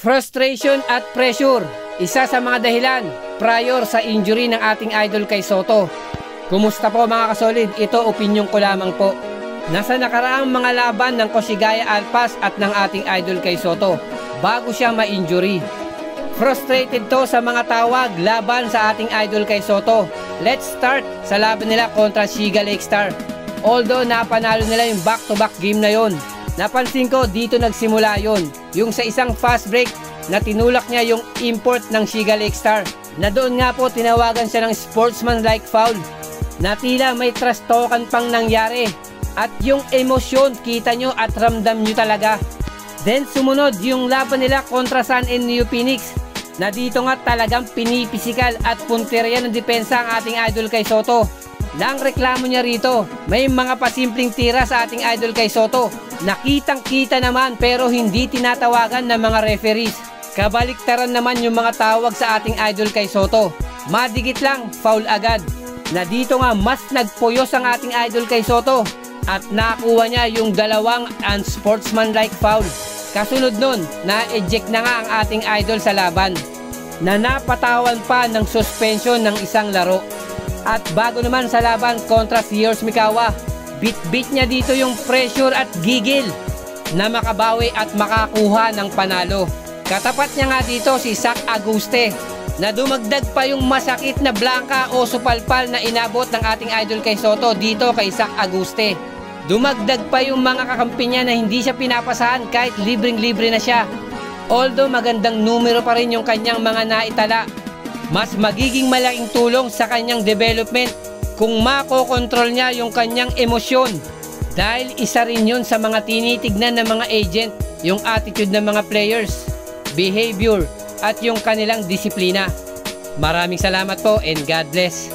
Frustration at pressure, isa sa mga dahilan prior sa injury ng ating idol kay Soto. Kumusta po mga kasolid? Ito opinyon ko lamang po. Nasa nakaraang mga laban ng Koshigaya Alpas at ng ating idol kay Soto bago siya ma-injury. Frustrated to sa mga tawag laban sa ating idol kay Soto. Let's start sa laban nila kontra Shiga Lake Star. Although napanalo nila yung back-to-back game na yon, napansin ko dito nagsimula yon, yung sa isang fast break na tinulak niya yung import ng Shiga Lake Star, na doon nga po tinawagan siya ng sportsman-like foul, na tila may trash talkan pang nangyari, at yung emosyon kita nyo at ramdam nyo talaga. Then sumunod yung laban nila kontra San and New Phoenix, na dito nga talagang pinipisikal at punteriya ng depensa ang ating idol kay Soto. Lang reklamo niya rito, may mga pasimpleng tira sa ating idol kay Soto, nakitang kita naman pero hindi tinatawagan ng mga referees. Kabaliktaran naman yung mga tawag sa ating idol kay Soto, madikit lang, foul agad. Na dito nga mas nagpuyos ang ating idol kay Soto at nakuha niya yung dalawang unsportsmanlike foul. Kasunod nun, na-eject na nga ang ating idol sa laban, na napatawan pa ng suspension ng isang laro. At bago naman sa laban kontra si Yours Mikawa, bit-bit niya dito yung pressure at gigil na makabawi at makakuha ng panalo. Katapat niya nga dito si Zack Aguste, na dumagdag pa yung masakit na blanca o supalpal na inabot ng ating idol kay Soto dito kay Zack Aguste. Dumagdag pa yung mga kakampi niya na hindi siya pinapasahan kahit libreng-libre na siya. Although magandang numero pa rin yung kanyang mga naitala, mas magiging malaking tulong sa kanyang development kung makokontrol niya yung kanyang emosyon, dahil isa rin yun sa mga tinitignan ng mga agent, yung attitude ng mga players, behavior at yung kanilang disiplina. Maraming salamat po and God bless.